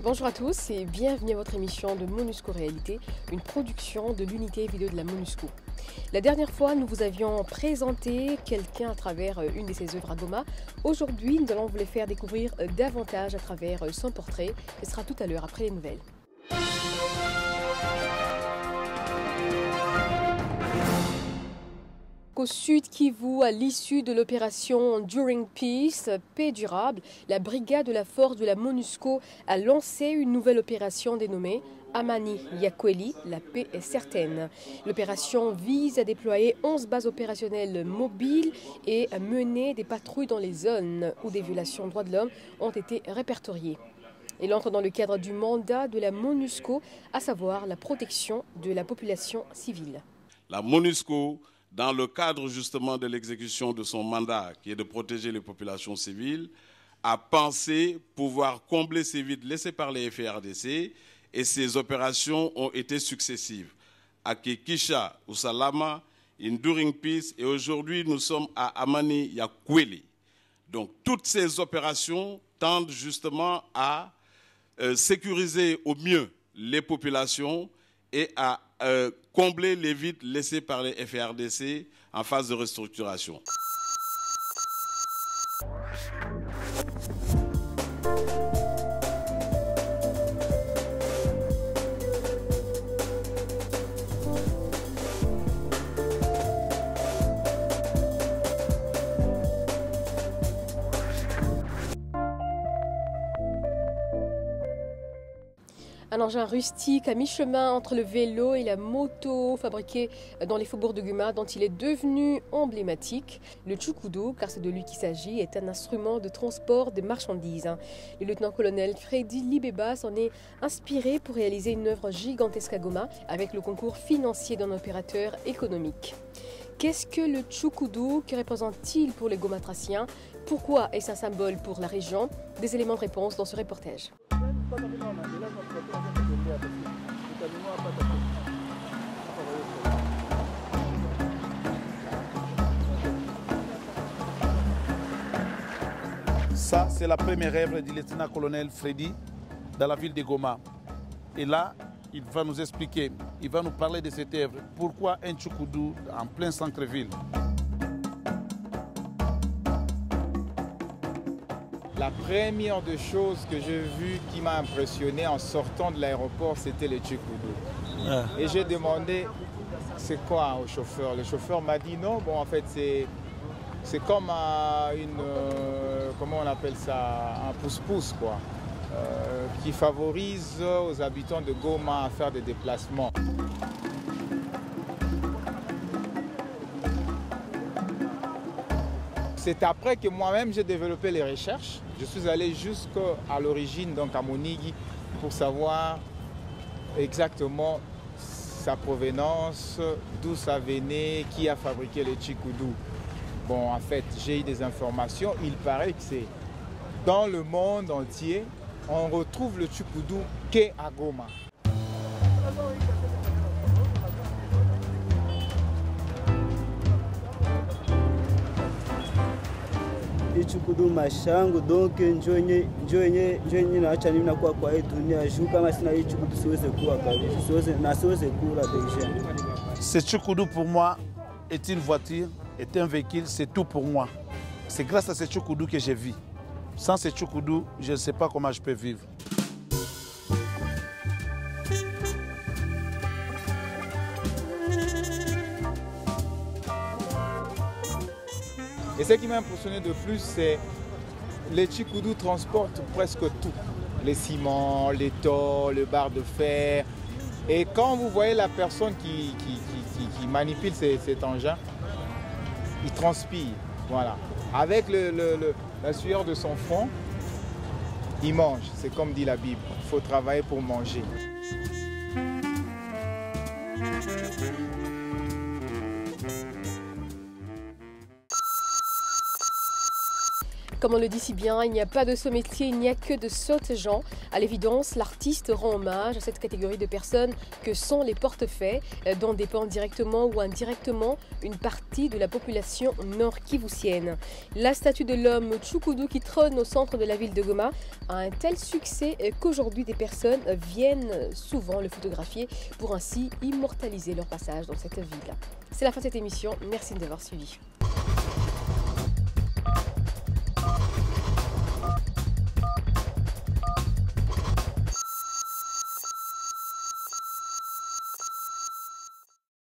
Bonjour à tous et bienvenue à votre émission de MONUSCO Réalité, une production de l'unité vidéo de la MONUSCO. La dernière fois, nous vous avions présenté quelqu'un à travers une de ses œuvres à Goma. Aujourd'hui, nous allons vous les faire découvrir davantage à travers son portrait. Ce sera tout à l'heure après les nouvelles. Au sud Kivu, à l'issue de l'opération Enduring Peace, paix durable, la brigade de la force de la MONUSCO a lancé une nouvelle opération dénommée Amani Yakweli, la paix est certaine. L'opération vise à déployer 11 bases opérationnelles mobiles et à mener des patrouilles dans les zones où des violations de droits de l'homme ont été répertoriées. Elle entre dans le cadre du mandat de la MONUSCO, à savoir la protection de la population civile. La MONUSCO, dans le cadre justement de l'exécution de son mandat, qui est de protéger les populations civiles, a pensé pouvoir combler ces vides laissés par les FARDC, et ces opérations ont été successives. À Kikisha, Usalama, Enduring Peace, et aujourd'hui nous sommes à Amani Yakweli. Donc toutes ces opérations tendent justement à sécuriser au mieux les populations et à combler les vides laissés par les FARDC en phase de restructuration. Un engin rustique à mi-chemin entre le vélo et la moto fabriqué dans les faubourgs de Goma dont il est devenu emblématique. Le Tchoukoudou, car c'est de lui qu'il s'agit, est un instrument de transport de marchandises. Le lieutenant-colonel Freddy Libeba s'en est inspiré pour réaliser une œuvre gigantesque à Goma avec le concours financier d'un opérateur économique. Qu'est-ce que le Tchoukoudou? Que représente-t-il pour les Gomatraciens? Pourquoi est-ce un symbole pour la région? Des éléments de réponse dans ce reportage. Ça, c'est la première œuvre du lieutenant-colonel Freddy dans la ville de Goma. Et là, il va nous expliquer, il va nous parler de cette œuvre. Pourquoi un Tchoukoudou en plein centre-ville? La première des choses que j'ai vues qui m'a impressionné en sortant de l'aéroport, c'était le Tchoukoudou. Et j'ai demandé, c'est quoi au chauffeur? Le chauffeur m'a dit non, bon en fait c'est comme comment on appelle ça, un pouce-pouce quoi, qui favorise aux habitants de Goma à faire des déplacements. C'est après que moi-même j'ai développé les recherches. Je suis allé jusqu'à l'origine, donc à Monigui, pour savoir exactement sa provenance, d'où ça venait, qui a fabriqué le Tchoukoudou. Bon, en fait, j'ai eu des informations. Il paraît que c'est dans le monde entier, on retrouve le Tchoukoudou qu'à Goma. Ichukudu mashangu donc njonye naacha nini nakuwa kwa hii dunia juu kama sina ichukudu siweze kuwa kabisa siweze kula deja. Ce Tchoukoudou pour moi est une voiture, est un véhicule, c'est tout pour moi. C'est grâce à ce Tchoukoudou que je vis. Sans ce Tchoukoudou, je ne sais pas comment je peux vivre. Et ce qui m'a impressionné de plus, c'est que les Tchoukoudou transportent presque tout. Les ciments, les tôles, le bar de fer. Et quand vous voyez la personne qui manipule cet engin, il transpire. Voilà. Avec la sueur de son front, il mange. C'est comme dit la Bible, il faut travailler pour manger. Comme on le dit si bien, il n'y a pas de sot métier, il n'y a que de sottes gens. À l'évidence, l'artiste rend hommage à cette catégorie de personnes que sont les portefaix, dont dépend directement ou indirectement une partie de la population nord-kivusienne. La statue de l'homme Tchoukoudou qui trône au centre de la ville de Goma a un tel succès qu'aujourd'hui des personnes viennent souvent le photographier pour ainsi immortaliser leur passage dans cette ville. C'est la fin de cette émission, merci de l'avoir suivi.